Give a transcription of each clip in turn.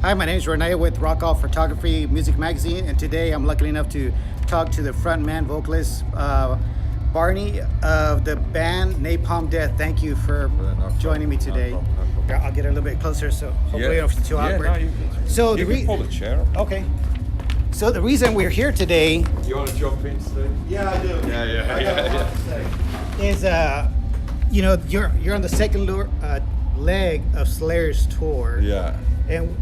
Hi, my name is Renee with Rock Off Photography Music Magazine, and today I'm lucky enough to talk to the frontman vocalist, Barney of the band Napalm Death. Thank you for joining me today. No problem. Yeah, I'll get a little bit closer, so hopefully I don't feel too awkward. No, you can pull the chair up. Okay. So the reason we're here today You want to jump in, Steve? Yeah, I do. Yeah. is you're on the second leg of Slayer's tour. Yeah. And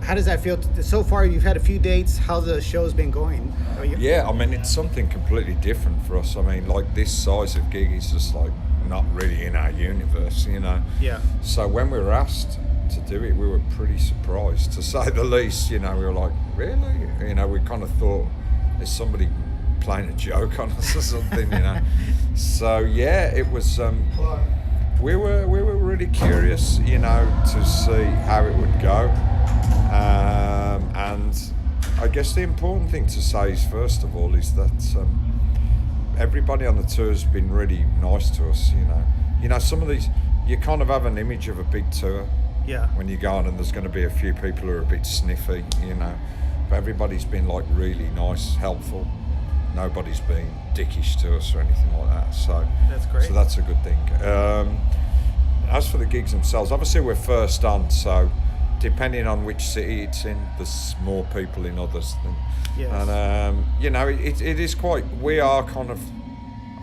how does that feel? So far, you've had a few dates. How's the show's been going? Yeah, I mean, it's something completely different for us. I mean, like this size of gig is just like not really in our universe, you know? Yeah. So when we were asked to do it, we were pretty surprised, to say the least. You know, we were like, really? You know, we kind of thought, is somebody playing a joke on us or something, you know? So yeah, it was, we were really curious, you know, to see how it would go. And I guess the important thing to say is, first of all, is that everybody on the tour has been really nice to us, you know. You know, some of these, you kind of have an image of a big tour. Yeah. When you go on and there's going to be a few people who are a bit sniffy, you know. But everybody's been like really nice, helpful. Nobody's been dickish to us or anything like that. So that's great. So that's a good thing. As for the gigs themselves, obviously we're first on, so depending on which city it's in, there's more people in others than. Yes. And you know, it is quite. We are kind of.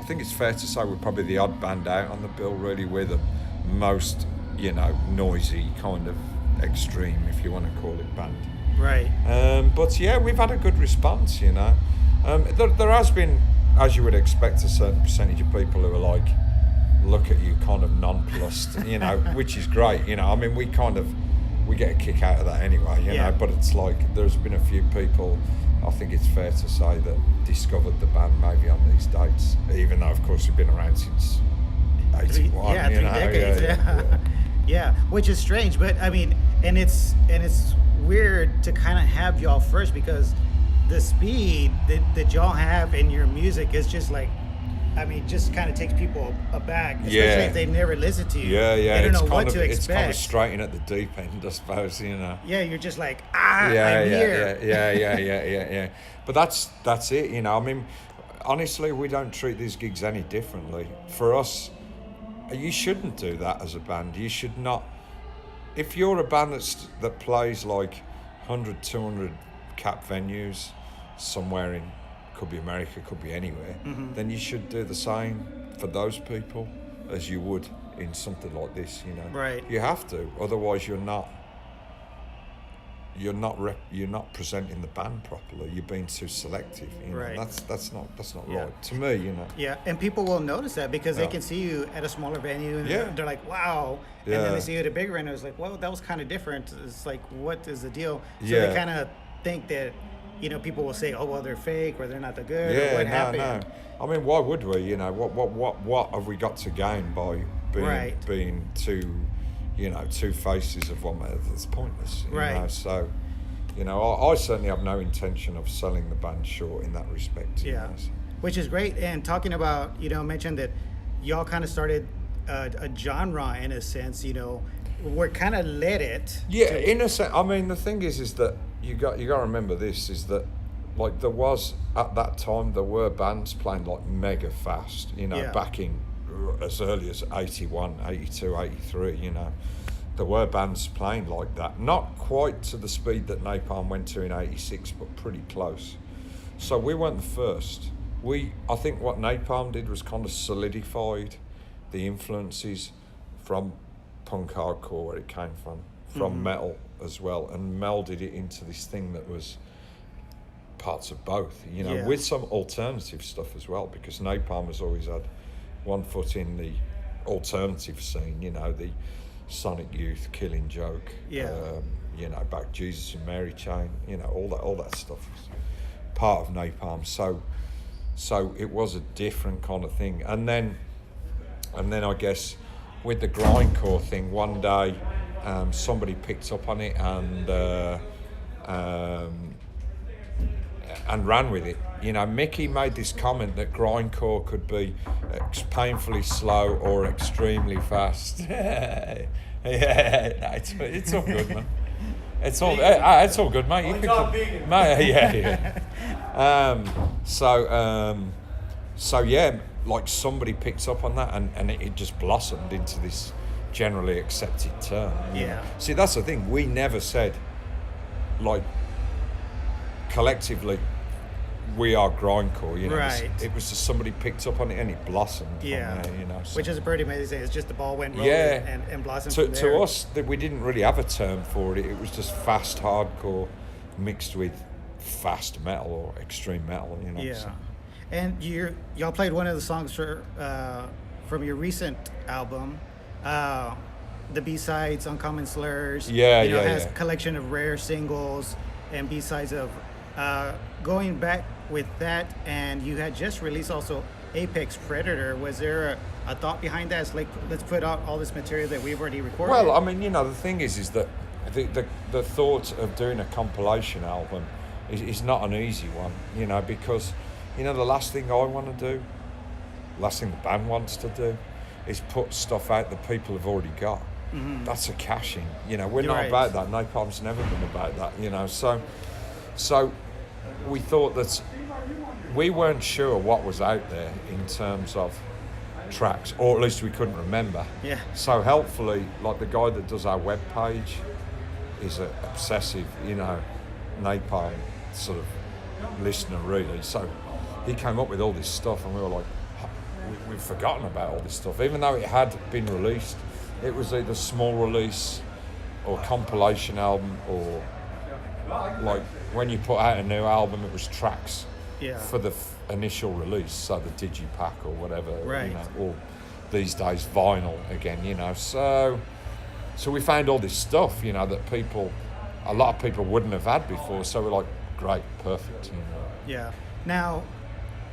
I think it's fair to say we're probably the odd band out on the bill. Really, we're the most, you know, noisy kind of extreme, if you want to call it, band. Right. But yeah, we've had a good response, you know. There has been, as you would expect, a certain percentage of people who are like, look at you kind of nonplussed, you know, which is great, you know. I mean, we get a kick out of that anyway, you know, but it's like there's been a few people, I think it's fair to say, that discovered the band maybe on these dates, even though, of course, we've been around since 81, three decades, yeah. Yeah, which is strange, but I mean, and it's weird to kind of have y'all first, because the speed that y'all have in your music is just like, I mean, just kind of takes people aback, especially if they've never listened to you. Yeah. They don't know what to expect. It's kind of straight in at the deep end, I suppose, you know. Yeah, you're just like, I'm here. Yeah. But that's it, you know. I mean, honestly, we don't treat these gigs any differently. For us, you shouldn't do that as a band. You should not. If you're a band that plays like 100, 200 cap venues somewhere in, could be America, could be anywhere, then you should do the same for those people as you would in something like this, you know. Right. You have to, otherwise you're not presenting the band properly. You're being too selective, you know. Right. That's not right to me, you know. Yeah, and people will notice that because they can see you at a smaller venue and they're like, wow. And then they see you at a bigger venue, it's like, well, that was kind of different. It's like, what is the deal? So they kind of think that, you know, people will say, oh, well, they're fake or they're not that good or what happened. No. I mean, why would we? You know, what have we got to gain by being two, you know, two faces of one man? It's pointless, you know. So, you know, I certainly have no intention of selling the band short in that respect. Yeah, you know, so. Which is great. And talking about, you know, mentioned that y'all kind of started a genre in a sense, you know, we're kind of led it. Yeah, in a sense. I mean, the thing is that you got to remember this, is that like there was at that time, there were bands playing like mega fast, you know, back in as early as 81, 82, 83, you know. There were bands playing like that, not quite to the speed that Napalm went to in 86, but pretty close. So we weren't the first. I think what Napalm did was kind of solidified the influences from punk hardcore, where it came from metal as well, and melded it into this thing that was parts of both, you know, with some alternative stuff as well, because Napalm has always had one foot in the alternative scene, you know, the Sonic Youth, Killing Joke, you know, back Jesus and Mary Chain, you know, all that stuff is part of Napalm. So it was a different kind of thing, and then I guess with the grindcore thing, one day somebody picked up on it and ran with it. You know, Mickey made this comment that grindcore could be painfully slow or extremely fast. It's all good, man. It's all good, mate. You can, mate. Yeah. So yeah, like somebody picked up on that, and it just blossomed into this generally accepted term. Yeah. See, that's the thing. We never said, like, collectively, we are grindcore. You know, right. It was just somebody picked up on it and it blossomed. Yeah. From there, you know. So. Which is pretty amazing. It's just the ball went rolling and blossomed. To us, that we didn't really have a term for it. It was just fast hardcore mixed with fast metal or extreme metal. You know. Yeah. So. And y'all played one of the songs from your recent album, the B-sides, Uncommon Slurs. Yeah, has a collection of rare singles and B-sides of going back with that, and you had just released also Apex Predator. Was there a thought behind that? It's like, let's put out all this material that we've already recorded. Well, I mean, you know, the thing is that the thought of doing a compilation album is not an easy one, you know, because, you know, the last thing I want to do, last thing the band wants to do, is put stuff out that people have already got. Mm-hmm. That's a cash-in. You know, we're not about that. Napalm's never been about that, you know. So we thought that we weren't sure what was out there in terms of tracks, or at least we couldn't remember. Yeah. So helpfully, like the guy that does our webpage is an obsessive, you know, Napalm sort of listener, really. So he came up with all this stuff, and we were like, we've forgotten about all this stuff, even though it had been released. It was either small release or compilation album, or like when you put out a new album, it was tracks for the initial release, so the digipack or whatever, you know, or these days vinyl again, you know. So we found all this stuff, you know, that a lot of people wouldn't have had before. So we're like, great, perfect, you know. Yeah. Now,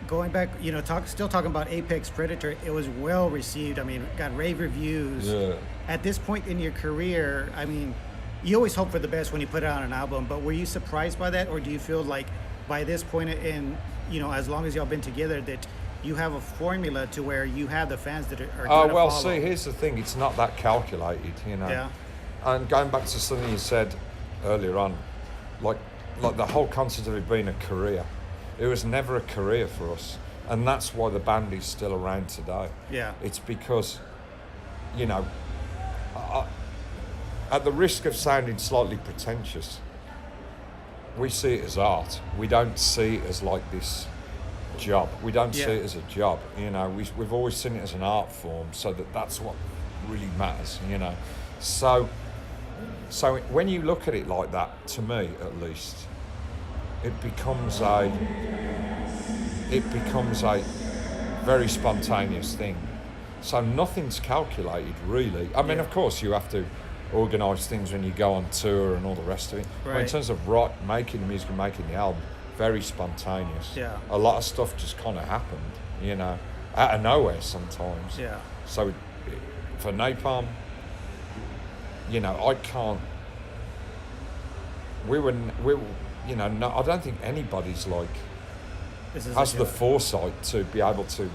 going back, you know, still talking about Apex Predator, it was well received. I mean, got rave reviews. Yeah. At this point in your career, I mean, you always hope for the best when you put out an album, but were you surprised by that, or do you feel like by this point in, you know, as long as y'all been together, that you have a formula to where you have the fans that are going to follow? See, here's the thing, it's not that calculated, you know. Yeah. And going back to something you said earlier on, like the whole concept of it being a career, it was never a career for us, and that's why the band is still around today. Yeah. It's because, you know, at the risk of sounding slightly pretentious, we see it as art. We don't see it as like this job. We don't see it as a job. You know, we've always seen it as an art form, so that's what really matters. You know, so when you look at it like that, to me at least, it becomes a very spontaneous thing. So nothing's calculated, really. I mean, of course, you have to organise things when you go on tour and all the rest of it. Right. But in terms of making the music and making the album, very spontaneous. Yeah. A lot of stuff just kind of happened, you know, out of nowhere sometimes. Yeah. So for Napalm, you know, I can't. You know, no, I don't think anybody's like has the foresight to be able to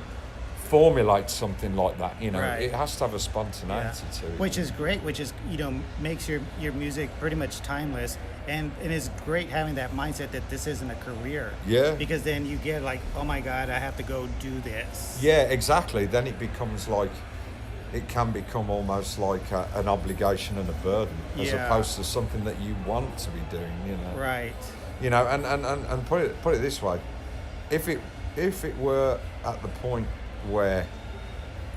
formulate something like that. You know, it has to have a spontaneity to it. Which is great. Which is, you know, makes your music pretty much timeless, and it's great having that mindset that this isn't a career. Yeah. Because then you get like, oh my God, I have to go do this. Yeah, exactly. Then it becomes like, it can become almost like an obligation and a burden, as opposed to something that you want to be doing. You know. Right. You know, and put it this way, if it were at the point where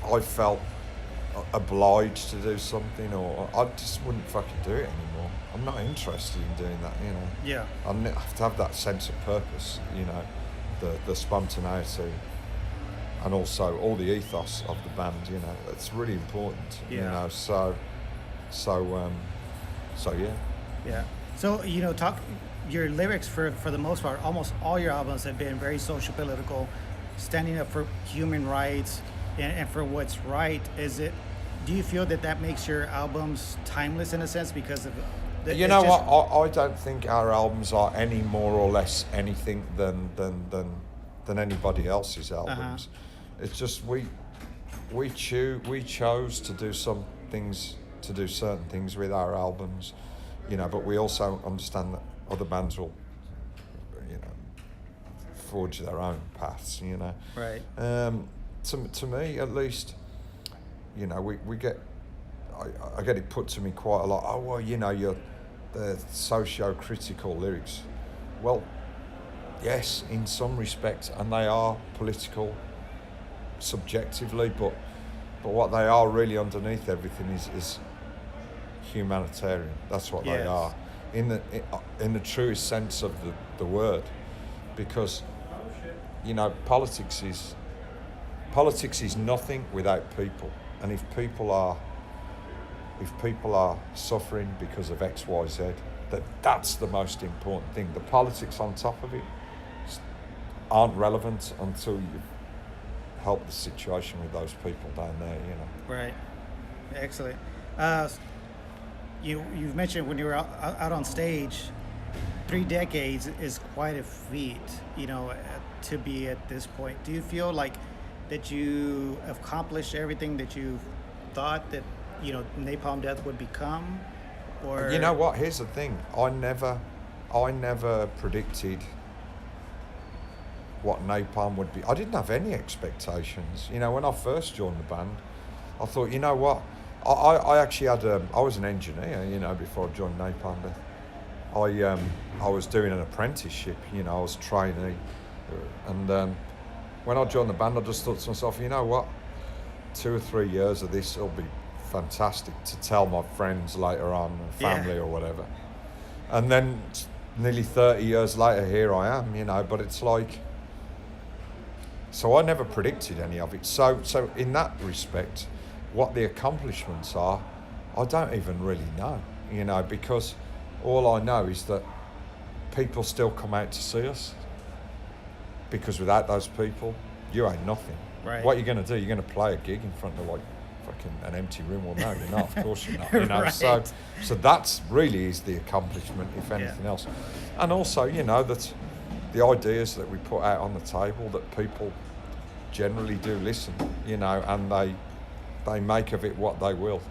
I felt obliged to do something, or I just wouldn't fucking do it anymore. I'm not interested in doing that, you know. Yeah. I have to have that sense of purpose, you know, the spontaneity, and also all the ethos of the band, you know. It's really important, you know. So yeah. Yeah. So, you know, your lyrics for the most part, almost all your albums have been very social political, standing up for human rights and for what's right. Do you feel that makes your albums timeless in a sense because of you know what, I don't think our albums are any more or less anything than anybody else's albums. It's just we chose to do certain things with our albums, but we also understand that other bands will, forge their own paths, Right. To me, at least, we get, I get it put to me quite a lot. Oh, well, you're the socio-critical lyrics. Well, yes, in some respects, and they are political subjectively, but what they are really underneath everything is humanitarian. That's what they are, in the truest sense of the word, because politics is nothing without people, and if people are suffering because of X, Y, Z, that's the most important thing. The politics on top of it aren't relevant until you help the situation with those people down there, Right. Excellent. You've mentioned when you were out on stage, 3 decades is quite a feat, to be at this point. Do you feel like that you accomplished everything that you thought that, Napalm Death would become? Or you know what? Here's the thing. I never predicted what Napalm would be. I didn't have any expectations. When I first joined the band, I thought, you know what? I actually had I was an engineer, before I joined Napalm Death. I was doing an apprenticeship, I was trainee, and when I joined the band, I just thought to myself, you know what? 2 or 3 years of this will be fantastic to tell my friends later on, and family or whatever. And then nearly 30 years later, here I am, but it's like, so I never predicted any of it. So in that respect, what the accomplishments are, I don't even really know, because all I know is that people still come out to see us, because without those people, you ain't nothing. Right. What you're going to do, you're going to play a gig in front of fucking an empty room. Well, no, you're not. Of course you're not. Right. So that's really is the accomplishment, if anything else. And also, that the ideas that we put out on the table, that people generally do listen, and they make of it what they will,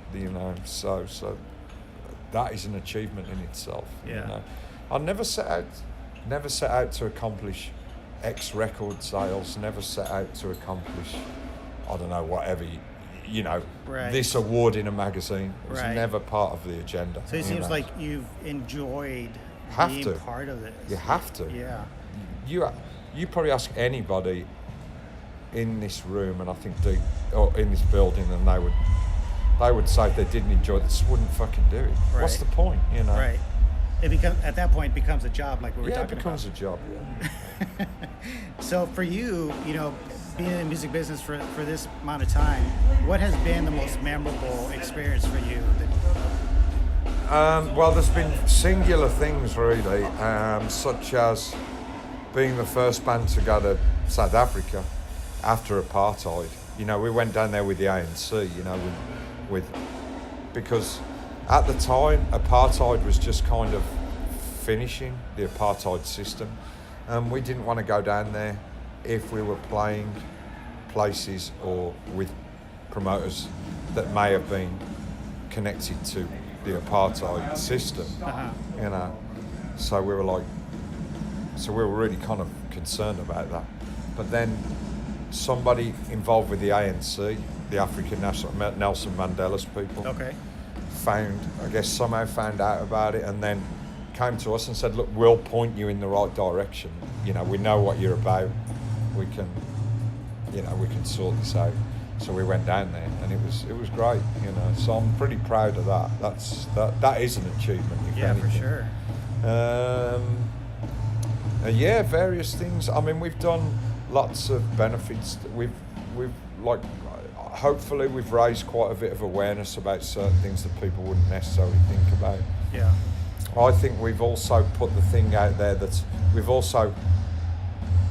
So that is an achievement in itself. I never set out to accomplish X record sales. Never set out to accomplish, I don't know, whatever. Right. This award in a magazine was Right. never part of the agenda. So it seems like you've enjoyed being part of this. You have to. Yeah. You probably ask anybody in this room, and I think or in this building, and they would say if they didn't enjoy this, wouldn't fucking do it. Right. What's the point? Right. At that point, it becomes a job, like we were talking about. Yeah, it becomes a job. Yeah. So for you, being in the music business for this amount of time, what has been the most memorable experience for you? Well, there's been singular things really, such as being the first band to go to South Africa after apartheid. We went down there with the ANC, because at the time apartheid was just kind of finishing, the apartheid system, and we didn't want to go down there if we were playing places or with promoters that may have been connected to the apartheid system. Uh-huh. So we were really kind of concerned about that. But then somebody involved with the ANC, the African National, Nelson Mandela's people, somehow found out about it, and then came to us and said, look, we'll point you in the right direction. We know what you're about. We can sort this out. So we went down there, and it was great. So I'm pretty proud of that. That is an achievement. If anything. For sure. Various things. I mean, we've done lots of benefits. We've hopefully we've raised quite a bit of awareness about certain things that people wouldn't necessarily think about. Yeah. I think we've also put the thing out there that we've also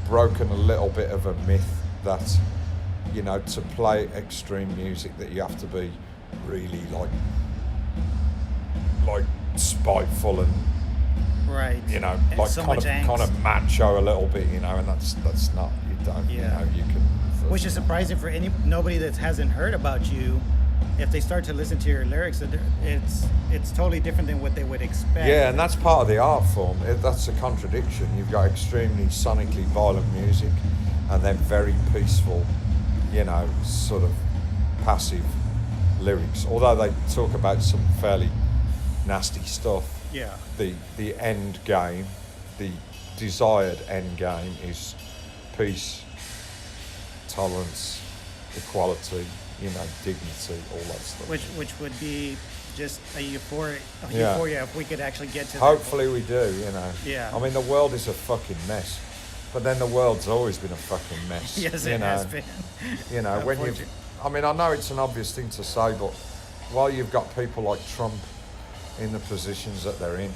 broken a little bit of a myth that, to play extreme music, that you have to be really like spiteful and right, like so kind of macho a little bit, and that's not, you don't, you can. Which is surprising for nobody that hasn't heard about you. if they start to listen to your lyrics, it's totally different than what they would expect. Yeah, and that's part of the art form. That's a contradiction. You've got extremely sonically violent music, and then very peaceful, sort of passive lyrics. Although they talk about some fairly nasty stuff. Yeah. The end game, the desired end game is peace, tolerance, equality, dignity, all that stuff. Which would be just a euphoria if we could actually get to Hopefully we do, Yeah. I mean, the world is a fucking mess. But then the world's always been a fucking mess. Yes, it has been. When I know it's an obvious thing to say, but while you've got people like Trump in the positions that they're in,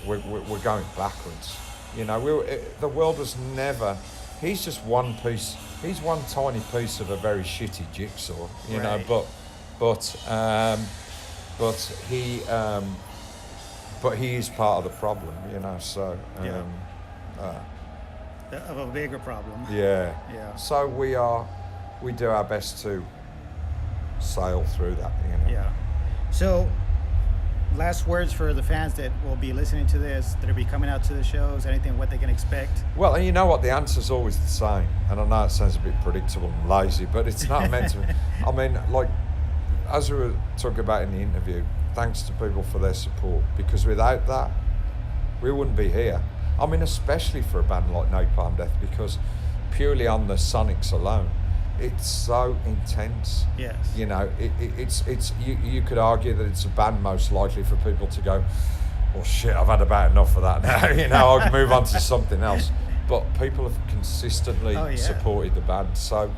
we're going backwards. The world was never. He's just one piece. He's one tiny piece of a very shitty jigsaw. Right. But he is part of the problem. So. Of a bigger problem. Yeah. Yeah. So we do our best to sail through that. Yeah. So, last words for the fans that will be listening to this, that'll be coming out to the shows, anything what they can expect. Well, and you know what, the answer's always the same. And I know it sounds a bit predictable and lazy, but it's not meant to. I mean, like, as we were talking about in the interview, thanks to people for their support, because without that, we wouldn't be here. I mean, especially for a band like Napalm Death, because purely on the sonics alone, it's so intense. Yes. It's you could argue that it's a band most likely for people to go, well, shit, I've had about enough of that now. I'll move on to something else. But people have consistently supported the band, so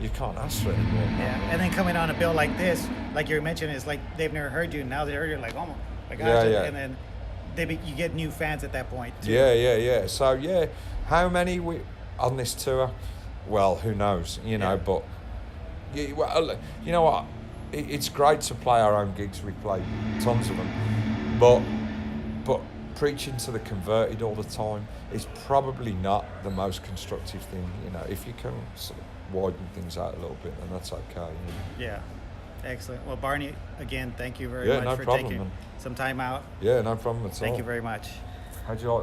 you can't ask for it anymore. Yeah, and then coming on a bill like this, like you mentioned, is like they've never heard you. Now they heard you, like, oh my gosh, and then you get new fans at that point too. Yeah. So how many we on this tour? Well, who knows? But you know what? It's great to play our own gigs. We play tons of them, but preaching to the converted all the time is probably not the most constructive thing. If you can sort of widen things out a little bit, then that's okay. Yeah. Excellent. Well, Barney, again, thank you very Yeah, much no for problem, taking man. some time out. Yeah, no problem at all. Thank you very much. How'd you like